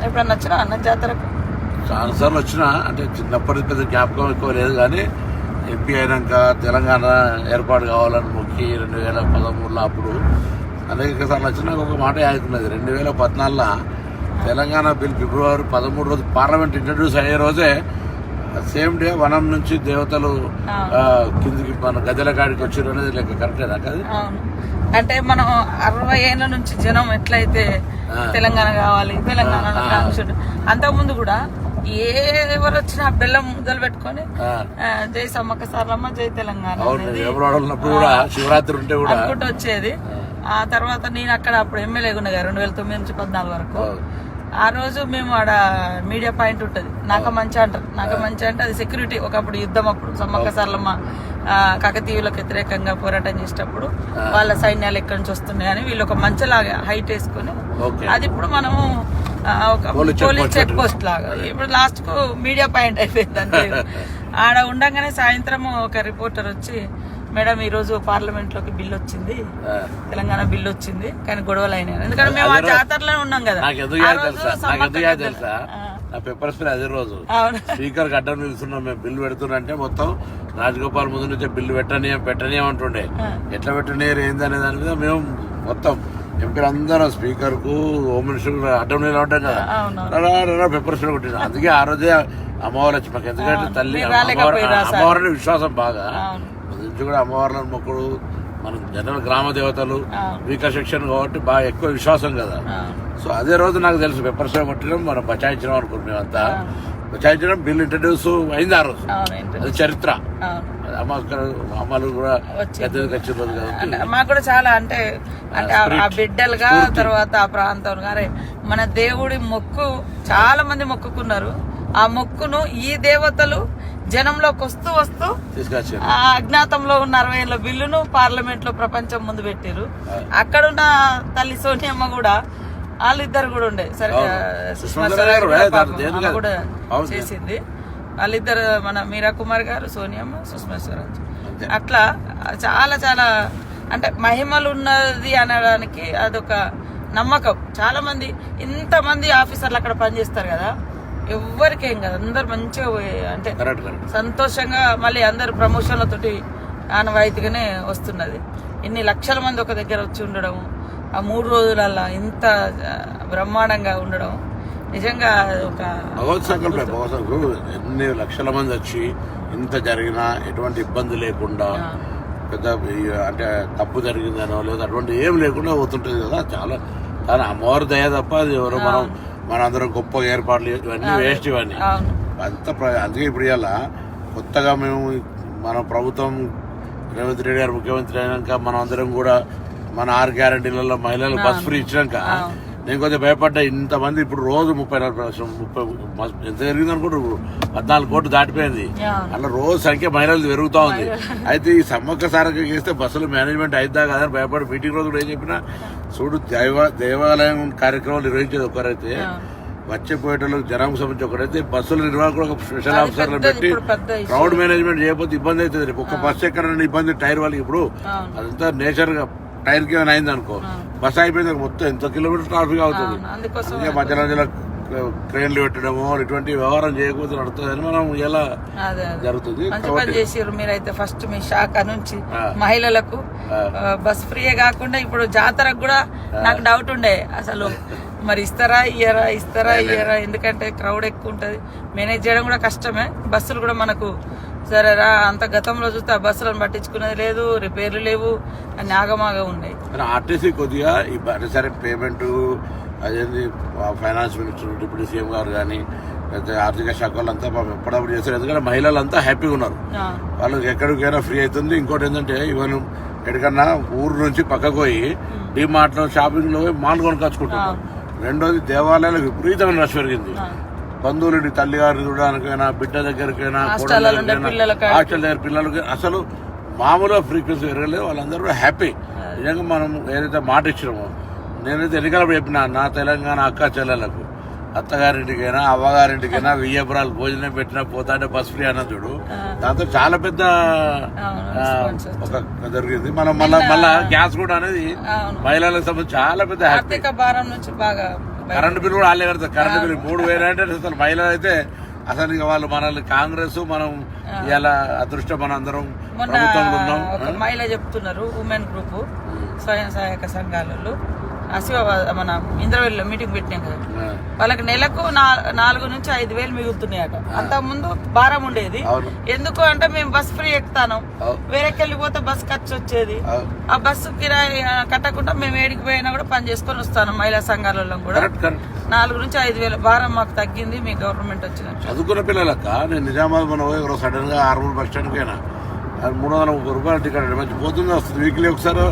ఎప్పుడన్నా వచ్చినా అన్న జాతరకు? చాలాసార్లు వచ్చినా, అంటే చిన్నప్పటి పెద్ద జ్ఞాపకం ఎక్కువ లేదు కానీ ఎంపీ అయినాక తెలంగాణ ఏర్పాటు కావాలని మొక్కి 2013లో అప్పుడు అనేక సార్లు వచ్చినా ఒక మాట యాదుకున్నది. 2014లో తెలంగాణ బిల్ ఫిబ్రవరి 13 రోజు పార్లమెంట్ ఇంట్రడ్యూస్ అయ్యే రోజే సేమ్ డే వనం నుంచి దేవతలు కిందికి మన గద్దెల కాడికి వచ్చారు అనేది లెక్క కరెక్టేనా? కదా, అంటే మనం 60 ఏళ్ళ నుంచి జనం ఎట్లయితే తెలంగాణ కావాలి తెలంగాణ అంతకుముందు కూడా ఎవరు వచ్చినా బెల్లం ముద్దలు పెట్టుకొని జై సమ్మక్క సారలమ్మ జై తెలంగాణ శివరాత్రి ఉంటే కూడా అనుకుంటూ వచ్చేది. ఆ తర్వాత నేను అక్కడ అప్పుడు ఎమ్మెల్యేగా ఉన్నగా 2009 నుంచి 14 వరకు. ఆ రోజు మేము ఆడ మీడియా పాయింట్ ఉంటుంది, నాకమంచి అంటారు. నాకమంచి అంటే అది సెక్యూరిటీ. ఒకప్పుడు యుద్ధం అప్పుడు సమ్మక్క సారలమ్మ కాకతీయులకు వ్యతిరేకంగా పోరాటం చేసేటప్పుడు వాళ్ళ సైన్యాలు ఎక్కడి నుంచి వస్తున్నాయని వీళ్ళు ఒక మంచలాగా హైట్ వేసుకుని, అది ఇప్పుడు మనము ఒక పోలీస్ చెక్ పోస్ట్ లాగా ఇప్పుడు లాస్ట్ కు మీడియా పాయింట్ అయిపోయింది అంతే. ఆడ ఉండగానే సాయంత్రం ఒక రిపోర్టర్ వచ్చి, మేడం ఈ రోజు పార్లమెంట్ లోకి బిల్ వచ్చింది, తెలంగాణ బిల్ వచ్చింది కానీ గొడవలు అయినాయి. ఎందుకంటే మేము ఆ జాతరలో ఉన్నాం కదా. నా పెప్పర్ స్ప్రే అదే రోజు స్పీకర్ అడ్డం నిలుస్తున్నాం మేము, బిల్లు పెడుతున్నంటే మొత్తం రాజగోపాల్ ముందు నుంచే బిల్లు పెట్టనీయం అంటుండే. ఎట్లా పెట్టనీయరు ఏందనే దాని మీద మేము మొత్తం ఎంపీలు అందరూ స్పీకర్ కు హోమ్ మినిస్టర్ అడ్డం నీళ్ళు ఉంటాం కదా, పెప్పర్ స్ప్రే కొట్టిన. అందుకే ఆ రోజే అమ్మవారు వచ్చి మాకు, ఎందుకంటే తల్లి అమ్మవారిని విశ్వాసం బాగా నుంచి కూడా అమ్మవార్లను మొక్కుడు. మనం జనరల్ గ్రామ దేవతలు వీకర్ సెక్షన్ కాబట్టి బాగా ఎక్కువ విశ్వాసం కదా. సో అదే రోజు నాకు తెలుసు పెప్పర్ స్ప్రే కొట్టడం మనం బచాయించడం అనుకుంటున్నాం. మేమంతా బచాయించడం బిల్ ఇంట్రడ్యూస్ అయింది ఆ రోజు, అది చరిత్ర. అమ్మలు కూడా మాకు కూడా చాలా అంటే ఆ బిడ్డలుగా తర్వాత ఆ ప్రాంతం గారే మన దేవుడి మొక్కు చాలా మంది మొక్కుకున్నారు. ఆ మొక్కును ఈ దేవతలు జనంలోకి వస్తూ వస్తూ అజ్ఞాతంలో ఉన్న 60 ఏళ్ళ బిల్లును పార్లమెంట్ లో ప్రపంచం ముందు పెట్టారు. అక్కడున్న తల్లి సోనియమ్మ కూడా వాళ్ళిద్దరు కూడా ఉండే, సరే సుష్మా స్వరాజ్ కూడా చేసింది. వాళ్ళిద్దరు మన మీరా కుమార్ గారు, సోనియమ్మ, సుష్మా స్వరాజ్. అట్లా చాలా చాలా అంటే మహిమలు ఉన్నది అనడానికి అదొక నమ్మకం. చాలా మంది ఇంతమంది ఆఫీసర్లు అక్కడ పనిచేస్తారు కదా, ఎవ్వరికేం కదా, అందరు మంచిగా అంటే సంతోషంగా మళ్ళీ అందరు ప్రమోషన్లతోటి ఆనవాయితీగానే వస్తున్నది. ఇన్ని లక్షల మంది ఒక దగ్గర వచ్చి ఉండడం, ఆ 3 రోజులల్లా ఇంత బ్రహ్మాండంగా ఉండడం నిజంగా ఒక ఎన్ని లక్షల మంది వచ్చి ఇంత జరిగినా ఎటువంటి ఇబ్బంది లేకుండా, పెద్ద అంటే తప్పు జరిగిందనో లేదా అటువంటి ఏం లేకుండా పోతుంటది కదా. చాలా చాలా అమ్మవారి దయ తప్ప అది ఎవరో మనందరం గొప్ప ఏర్పాట్లు ఇవన్నీ వేస్ట్ ఇవన్నీ అంతా. అందుకే ఇప్పుడు ఇలా కొత్తగా మేము మన ప్రభుత్వం రేవంత్ రెడ్డి గారు ముఖ్యమంత్రి అయినాక మనం అందరం కూడా మన 6 గ్యారంటీలలో మహిళలకు బస్ ఫ్రీ ఇచ్చినాక నేను కొంచెం భయపడ్డా. ఇంతమంది ఇప్పుడు రోజు 30 ఎంత జరిగింది అనుకుంటారు, 14 కోట్లు దాటిపోయింది. అలా రోజు సంఖ్య మహిళలు పెరుగుతా ఉంది. అయితే ఈ సమ్మక్క సారక్క చేస్తే బస్సులు మేనేజ్మెంట్ అయిద్దా కాదని భయపడి మీటింగ్ రోజు కూడా ఏం చెప్పినా, చూడు దేవాలయం కార్యక్రమాలు నిర్వహించేది ఒకరైతే, వచ్చేపోయేటోళ్ళకి జనానికి సంబంధించి ఒకరైతే, బస్సుల నిర్వాహకులు ఒక స్పెషల్ ఆఫీసర్లు పెట్టి క్రౌడ్ మేనేజ్మెంట్ చేయకపోతే ఇబ్బంది అవుతుంది. ఒక బస్సు ఎక్కడైనా ఇబ్బంది టైర్ వాళ్ళకి, ఇప్పుడు అదంతా నేచర్ గా టైర్ కి ఏమైనా అయింది అనుకో, బస్ అయిపోయింది మొత్తం ఎంత కిలోమీటర్ ట్రాఫిక్ అవుతుంది. అందుకే మధ్య మధ్యలో ట్రైన్లు పెట్టడము ఇటువంటి వ్యవహారం చేయకపోతే నడుతుందని మనం ఎలా జరుగుతుంది. మీరైతే ఫస్ట్ మీ శాఖ నుంచి మహిళలకు బస్ ఫ్రీయే కాకుండా ఇప్పుడు జాతరకు కూడా నాకు డౌట్ ఉండే, అసలు మరి ఇస్తారా ఇయ్యరా ఎందుకంటే క్రౌడ్ ఎక్కువ ఉంటది, మేనేజ్ చేయడం కూడా కష్టమే. బస్సులు కూడా మనకు సరేరా అంత గతంలో చూస్తే ఆ బస్సులను పట్టించుకునేది లేదు, రిపేర్లు లేవు, అన్ని ఆగమాగా ఉన్నాయి. ఆర్టీసీ కొద్దిగా సరే పేమెంట్ అదేంటి ఫైనాన్స్ మినిస్టర్ డిప్యూటీ సీఎం గారు కానీ లేకపోతే ఆర్థిక శాఖ వాళ్ళంతా ఎప్పుడప్పుడు చేస్తారు. ఎందుకంటే మహిళలంతా హ్యాపీగా ఉన్నారు, వాళ్ళకి ఎక్కడికైనా ఫ్రీ అవుతుంది. ఇంకోటి ఏంటంటే ఈవెన్ ఎక్కడికన్నా ఊరు నుంచి పక్కకు పోయి డిమార్ట్ లో షాపింగ్ లో మాల్ కొనుకొచ్చుకుంటున్నారు. రెండోది దేవాలయాలకు విపరీతమైన రష్ పెరిగింది. బంధువులు తల్లి గారిని చూడడానికైనా, బిడ్డ దగ్గరికైనా, హాస్టల్ దగ్గర పిల్లలకి అసలు మామూలుగా ఫ్రీక్వెన్సీ పెరగలేదు. వాళ్ళందరూ కూడా హ్యాపీ. నిజంగా మనం ఏదైతే మాట ఇచ్చినామో, నేనైతే ఎన్నికలప్పుడు చెప్పిన నా తెలంగాణ అక్క చెల్లెలకు, అత్తగారింటికైనా అవ్వగారింటికైనా 1000 ఎకరాలు భోజనం పెట్టినా పోతా అంటే బస్ ఫ్రీ అన్న చూడు, దాంతో చాలా పెద్ద ఒక జరిగింది. మనం మళ్ళా గ్యాస్ కూడా అనేది మహిళలకు సంబంధించి చాలా పెద్ద ఆర్థిక భారం నుంచి బాగా కరెంటు బిల్లు కూడా వాళ్ళే కడతారు. కరెంటు బిల్లు 3,000 అంటే అసలు మహిళలు అయితే అసలు ఇక వాళ్ళు మనల్ని కాంగ్రెస్ మనం ఇలా అదృష్టం మన అందరం ప్రభుత్వంలో ఉన్నాం. ఒక మహిళ చెప్తున్నారు, ఉమెన్ గ్రూప్ స్వయం సహాయక సంఘాలలో మన ఇంద్రవెల్లిలో మీటింగ్ పెట్టినాం కదా, వాళ్ళకి నెలకు 4,000 నుంచి 5,000 మిగులుతున్నాయట. అంత ముందు భారం ఉండేది. ఎందుకు అంటే మేము బస్ ఫ్రీ ఎక్కుతాను, వేరేకి వెళ్ళిపోతే బస్ ఖర్చు వచ్చేది. ఆ బస్సు కిరాయి కట్టకుండా మేము ఏడికి పోయినా కూడా పని చేసుకొని వస్తాను. మహిళా సంఘాలలో కూడా 4,000 నుంచి 5,000 భారం మాకు తగ్గింది మీ గవర్నమెంట్ వచ్చిన. చదువుకున్న పిల్లలక్క నేను నిజామాబాద్ మనం సడన్ గా ఆర్మూర్ బస్ స్టాండ్ పోయినా 330 రూపాయలు టికెట్ మంచి పోతుంది వస్తుంది. వీక్లీ ఒకసారి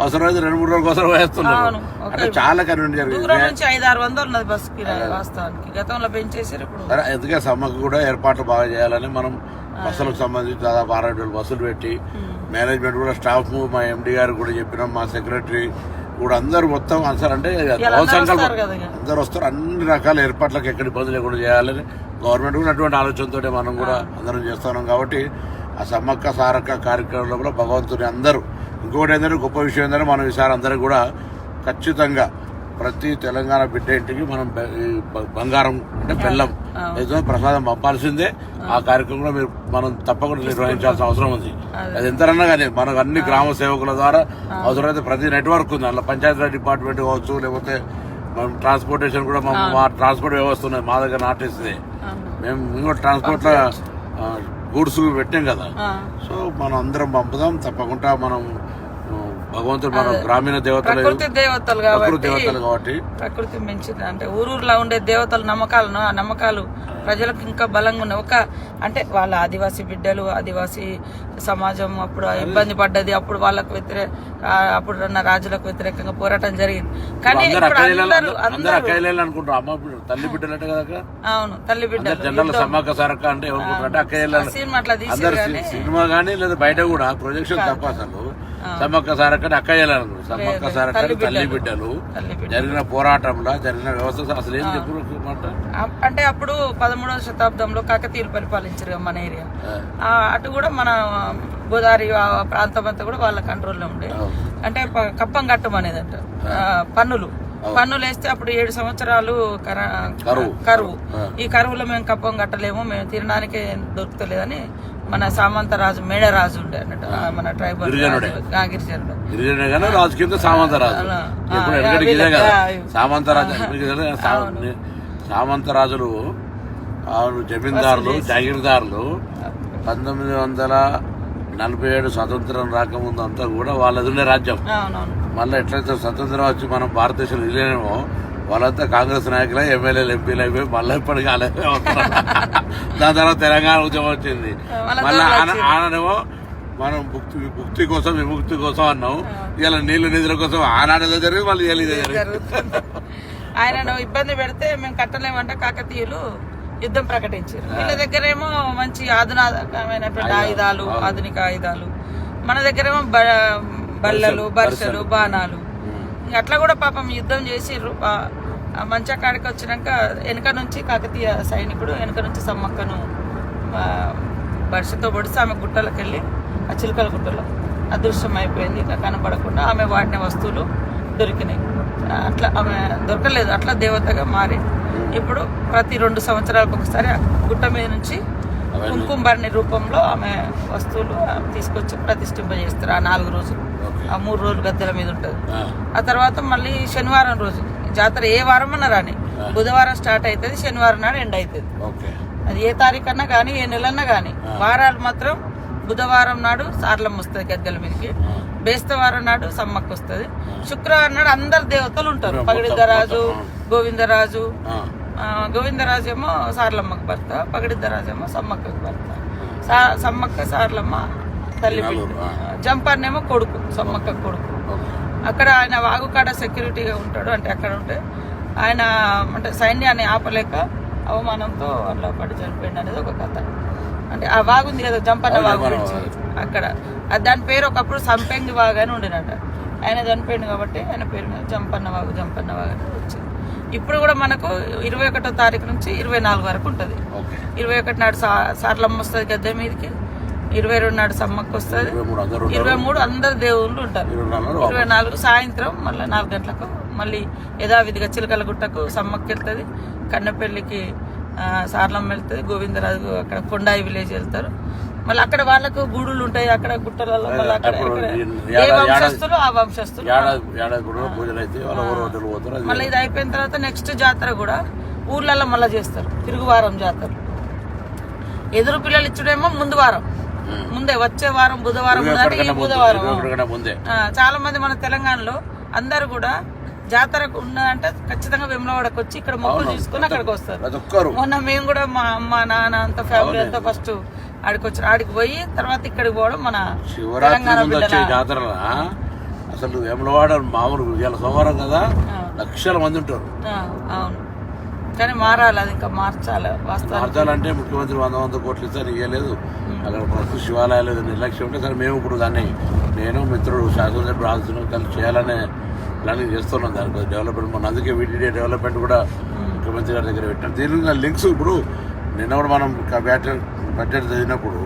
అవసరమైతే 2-3 రోజుల కోసం వేస్తున్నాను. అంటే చాలా కన్వీనియంట్ జరిగింది. దూరం నుంచి 500-600 ఉన్నది బస్ కిరాయి వాస్తవానికి, గతంలో పెంచేసారు ఇప్పుడు. ఎందుకే సమ్మకు కూడా ఏర్పాట్లు బాగా చేయాలని మనం బస్సులకు సంబంధించి దాదాపు 600 బస్సులు పెట్టి మేనేజ్మెంట్ కూడా స్టాఫ్ మా ఎండి గారు కూడా చెప్పినాం, మా సెక్రటరీ కూడా అందరూ మొత్తం అసలు అంటే అందరు వస్తారు. అన్ని రకాల ఏర్పాట్లకు ఎక్కడ ఇబ్బంది లేకుండా చేయాలని గవర్నమెంట్ కూడా అటువంటి ఆలోచనతో మనం కూడా అందరం చేస్తున్నాం. కాబట్టి ఆ సమ్మక్క సారక్క కార్యక్రమంలో భగవంతుని అందరూ ఇంకొకటి ఏంటంటే గొప్ప విషయం ఏంటంటే మనం ఈసారి అందరూ కూడా ఖచ్చితంగా ప్రతి తెలంగాణ బిడ్డ ఇంటికి మనం బంగారం అంటే బెల్లం ఏదో ప్రసాదం పంపాల్సిందే. ఆ కార్యక్రమంలో మనం తప్పకుండా నిర్వహించాల్సిన అవసరం ఉంది. అది ఎంతరన్నా కానీ మనకు అన్ని గ్రామ సేవకుల ద్వారా అవసరమైతే ప్రతి నెట్వర్క్ ఉంది. అందులో పంచాయతీరాజ్ డిపార్ట్మెంట్ కావచ్చు, లేకపోతే మనం ట్రాన్స్పోర్టేషన్ కూడా మా ట్రాన్స్పోర్ట్ వ్యవస్థ ఉన్నది మా దగ్గర నాటేస్తుంది. మేము ఇంకో ట్రాన్స్పోర్ట్ లో గూడ్స్ పెట్టాం కదా. సో మనం అందరం పంపుదాం తప్పకుండా. మనం భగవంతుడు మన గ్రామీణ దేవతలు కాబట్టి ప్రకృతి మించింది అంటే ఊరూరులో ఉండే దేవతల నమ్మకాలను, ఆ నమ్మకాలు ప్రజలకు ఇంకా బలంగా ఉన్నాయి. అంటే వాళ్ళ ఆదివాసీ బిడ్డలు, ఆదివాసీ సమాజం అప్పుడు ఇబ్బంది పడ్డది. అప్పుడు వాళ్ళకు అప్పుడున్న రాజులకు వ్యతిరేకంగా పోరాటం జరిగింది. కానీ తల్లి బిడ్డలు అవును, తల్లి బిడ్డలు జనరల్ సమ్మక్క సారక్క అంటే సినిమా అట్లా సినిమా కానీ లేదా బయట కూడా ప్రొజెక్షన్ తప్ప అసలు సమ్మక్క సారక్కని అక్కయ్యాలనుకో. సమ్మక్క సారక్కని తల్లి బిడ్డలు జరిగిన పోరాటంలో జరిగిన వ్యవస్థ అసలు ఏం చెప్పు అంటే అప్పుడు 13వ శతాబ్దంలో కాకతీయులు పరిపాలించారు మన ఏరియా. అటు కూడా మన గోదావరి ప్రాంతం అంతా కూడా వాళ్ళ కంట్రోల్లో ఉండే. అంటే కప్పం కట్టం అనేది అంట, పన్నులు వేస్తే అప్పుడు 7 సంవత్సరాలు కరువు. ఈ కరువులో మేము కప్పం కట్టలేము, మేము తినడానికి దొరుకుతలేదని మన సామంతరాజు మేడరాజు ఉండే అన్నట్టు, మన ట్రైబల్ గిరిజనుడు రాజు కింద సామంతరాజు. సామంతరాజులు జమీందారులు జాగీర్దారులు 1947 స్వతంత్రం రాకముందు అంతా కూడా వాళ్ళది ఉండే రాజ్యం. మళ్ళీ ఎట్లయితే స్వతంత్రం వచ్చి మనం భారతదేశంలో వెళ్ళేమో వాళ్ళంతా కాంగ్రెస్ నాయకులు, ఎమ్మెల్యేలు, ఎంపీలు అయిపోయి మళ్ళీ ఇప్పటికీ అలాగే అవుతారు. దాని తర్వాత తెలంగాణ ఉద్యమం వచ్చింది. మళ్ళీ ఆనాడేమో మనం ముక్తి కోసం విముక్తి కోసం అన్నాం. ఇలా నీళ్లు నిధుల కోసం ఆనాడేదో జరిగింది, మళ్ళీ ఇదే జరిగింది. ఆయన ఇబ్బంది పెడితే మేము కట్టలేమంటే కాకతీయులు యుద్ధం ప్రకటించారు. వీళ్ళ దగ్గరేమో మంచి ఆధునికమైనటువంటి ఆయుధాలు, ఆధునిక ఆయుధాలు. మన దగ్గరేమో బల్లలు, బర్షలు, బాణాలు. అట్లా కూడా పాపం యుద్ధం చేసిర్రు. మంచిగా కాడికి వచ్చినాక వెనక నుంచి కాకతీయ సైనికుడు వెనక నుంచి సమ్మక్కను బర్షతో పొడిచి ఆమె గుట్టలకు వెళ్ళి ఆ చిలుకల గుట్టలో అదృశ్యం అయిపోయింది. ఇక కనపడకుండా ఆమె వాడిన వస్తువులు దొరికినాయి. అట్లా ఆమె దొరకలేదు, అట్లా దేవతగా మారి ఇప్పుడు ప్రతి 2 సంవత్సరాలకు ఒకసారి గుట్ట మీద నుంచి కుంకుమబర్ణి రూపంలో ఆమె వస్తువులు తీసుకొచ్చి ప్రతిష్ఠింపజేస్తారు. ఆ 4 రోజులు, ఆ 3 రోజులు గద్దెల మీద ఉంటుంది. ఆ తర్వాత మళ్ళీ శనివారం రోజు జాతర ఏ వారం అన్నా రాని, బుధవారం స్టార్ట్ అవుతుంది, శనివారం నాడు ఎండ్ అవుతుంది. అది ఏ తారీఖు అన్నా కానీ, ఏ నెలన్నా కానీ. వారాలు మాత్రం బుధవారం నాడు సార్లమ్మ వస్తుంది గద్దెల మీదకి, బేస్తవారం నాడు సమ్మక్క వస్తుంది, శుక్రవారం నాడు అందరు దేవతలు ఉంటారు. పగిడిద్దరాజు, గోవిందరాజు. గోవిందరాజు ఏమో సార్లమ్మకు భర్త, పగిడిద్దరాజు ఏమో సమ్మక్కకు భర్త. సమ్మక్క సార్లమ్మ తల్లి బిడ్డ, జంపర్నేమో కొడుకు, సమ్మక్క కొడుకు. అక్కడ ఆయన వాగుకాడ సెక్యూరిటీగా ఉంటాడు. అంటే అక్కడ ఉంటే ఆయన అంటే సైన్యాన్ని ఆపలేక అవమానంతో అట్లా పడి చనిపోయింది అనేది ఒక కథ. అంటే ఆ వాగు ఉంది కదా, జంపన్న వాగు గురించి. అక్కడ దాని పేరు ఒకప్పుడు సంపెంగి వాగు అని ఉండినట. ఆయన చనిపోయింది కాబట్టి ఆయన పేరు మీద జంపన్న వాగు అని వచ్చింది. ఇప్పుడు కూడా మనకు 21వ తారీఖు నుంచి 24 వరకు ఉంటుంది. 21 నాడు సార్లమ్మ వస్తుంది గద్దె మీదకి, 22 నాడు సమ్మక్క వస్తుంది, 23 అందరు దేవుళ్ళు ఉంటారు, 24 సాయంత్రం మళ్ళీ 4 గంటలకు మళ్ళీ యథావిధిగా చిలకలగుట్టకు సమ్మక్కి వెళ్తుంది, కన్నెపల్లికి సార్లమ్మ వెళ్తుంది, గోవిందరాజు అక్కడ కొండాయి విలేజ్ వెళ్తారు. మళ్ళీ అక్కడ వాళ్ళకు గూడులు ఉంటాయి, అక్కడ గుట్టలలో మళ్ళీ అక్కడ ఏ వంశస్థులు ఆ వంశస్థులు. మళ్ళీ ఇది అయిపోయిన తర్వాత నెక్స్ట్ జాతర కూడా ఊర్లలో మళ్ళీ చేస్తారు, తిరుగువారం జాతర. ఎదురు పిల్లలు ఇచ్చుడేమో ముందు వారం, ముందే వచ్చే వారం బుధవారం, బుధవారం. చాలా మంది మన తెలంగాణలో అందరు కూడా జాతరకు ఉన్నదంటే ఖచ్చితంగా వేములవాడకు వచ్చి ఇక్కడ మొక్కులు తీసుకుని అక్కడికి వస్తారు. మొన్న మేము కూడా మా అమ్మ నాన్న అంత ఫ్యామిలీ అంతా ఫస్ట్ ఆడికి వచ్చారు, ఆడికి పోయి తర్వాత ఇక్కడికి పోవడం మన శివరాత్రి జాతర. అసలు వేములవాడ మామూలు ఇవాళ సోమవారం కదా, లక్షల మంది ఉంటారు. అవును, కానీ మారాలి, అది ఇంకా మార్చాలి. మార్చాలంటే ముఖ్యమంత్రి 100 కోట్లు ఇస్తారు, ఇవ్వలేదు. అక్కడ ప్రస్తుత శివాలయాలు నిర్లక్ష్యం ఉంటే సరే మేము ఇప్పుడు దాన్ని నేను మిత్రుడు శాసనసభ్యుడు రాజును కలిసి చేయాలనే ప్లానింగ్ చేస్తున్నాం. దానికి డెవలప్మెంట్ మొన్న అందుకే వీటిడే డెవలప్మెంట్ కూడా ముఖ్యమంత్రి గారి దగ్గర పెట్టాం. దీనికి లింక్స్ ఇప్పుడు నిన్న కూడా మనం బడ్జెట్ చదివినప్పుడు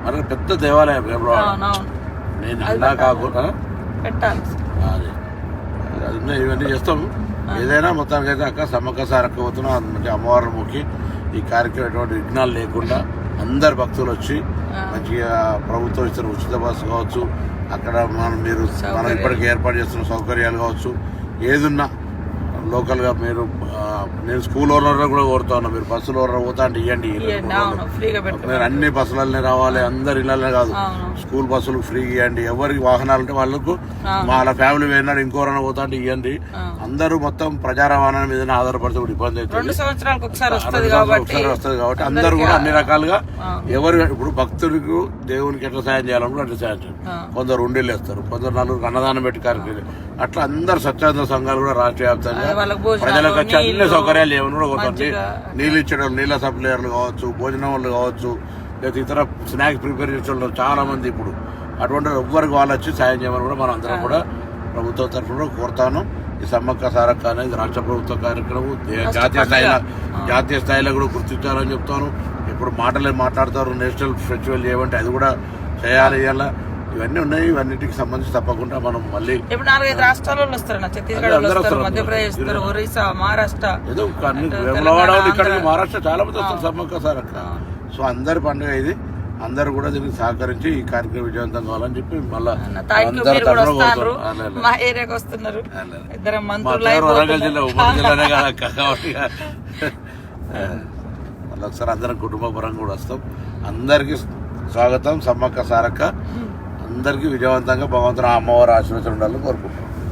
మనకు పెద్ద దేవాలయం నేను అలా కాకుండా పెట్టాలి, అది ఇవన్నీ చేస్తాము. ఏదైనా మొత్తానికి అయితే అక్క సమ్మక్క సారక్క పోతున్నాం, మంచి అమ్మవారిని మొక్కి ఈ కార్యక్రమం ఎటువంటి విఘ్నాలు లేకుండా అందరు భక్తులు వచ్చి మంచిగా ప్రభుత్వం ఇస్తున్న ఉచిత బస్సు కావచ్చు, అక్కడ మనం ఇప్పటికీ ఏర్పాటు చేస్తున్న సౌకర్యాలు కావచ్చు, ఏదున్నా లోకల్గా మీరు నేను స్కూల్ ఓనర్ కూడా కోరుతా ఉన్నా, మీరు బస్సులో ఓనర్ పోతా అంటే ఇవ్వండి. మీరు అన్ని బస్సులనే రావాలి, అందరు ఇళ్ళనే కాదు, స్కూల్ బస్సులు ఫ్రీ ఇవ్వండి. ఎవరికి వాహనాలు ఉంటే వాళ్ళకు వాళ్ళ ఫ్యామిలీ పోయినాడు ఇంకోరైనా పోతా అంటే ఇవ్వండి. అందరూ మొత్తం ప్రజా రవాణా మీద ఆధారపడితే కూడా ఇబ్బంది అవుతుంది. 2 సంవత్సరాలకు ఒకసారి వస్తుంది కాబట్టి అందరూ కూడా అన్ని రకాలుగా ఎవరు ఇప్పుడు భక్తులకు దేవునికి ఎట్లా సాయం చేయాలనుకో అట్లా సాయం చేయాలి. కొందరు ఉండేళ్ళు వేస్తారు, కొందరు నలుగురికి అన్నదానం పెట్టి కార్యక్రమం, అట్లా అందరు స్వచ్ఛంద సంఘాలు కూడా రాష్ట్ర వ్యాప్తంగా ప్రజలకు వచ్చి అన్ని సౌకర్యాలు ఏమైనా కూడా కొట్టండి. నీళ్ళు ఇచ్చడం, నీళ్ళ సప్లయర్లు కావచ్చు, భోజనం వాళ్ళు కావచ్చు, లేదా ఇతర స్నాక్స్ ప్రిపేర్ చేసే చాలా మంది ఇప్పుడు అటువంటి ఎవ్వరికి వాళ్ళు వచ్చి సాయం చేయమని కూడా మనం అందరం కూడా ప్రభుత్వం తరఫున కోరుతాను. ఈ సమ్మక్క సారక్క అనేది రాష్ట్ర ప్రభుత్వ కార్యక్రమం, జాతీయ స్థాయిలో కూడా గుర్తించాలని చెప్తాను. ఇప్పుడు మాటలే మాట్లాడతారు, నేషనల్ ఫెస్టివల్ చేయమంటే అది కూడా చేయాలి. ఇలా ఇవన్నీ ఉన్నాయి, ఇవన్నిటికి సంబంధించి తప్పకుండా మనం మళ్ళీ ఇప్పుడు 4-5 రాష్ట్రాల వాళ్ళు వస్తారు, ఛత్తీస్గఢ్, మధ్యప్రదేశ్, ఒరిస్సా, మహారాష్ట్ర, ఏదో వేములవాడ ఇక్కడికి మహారాష్ట్ర చాలా మంది వస్తారు సమ్మక్క సారక్క. సో అందరి పండుగ ఇది, అందరు కూడా దీనికి సహకరించి ఈ కార్యక్రమం విజయవంతం కావాలని చెప్పి మళ్ళీ మా ఏరియాకి వస్తున్నారు. వరంగల్ జిల్లా ఉమ్మడి జిల్లానే కదా కాబట్టి మళ్ళీ ఒకసారి అందరం కుటుంబ పరంగా కూడా వస్తాం. అందరికి స్వాగతం. సమ్మక్క సారక్క అందరికీ విజయవంతంగా భగవంతుడు అమ్మవారి ఆశీర్వచనం ఉండాలని కోరుకుంటున్నాం.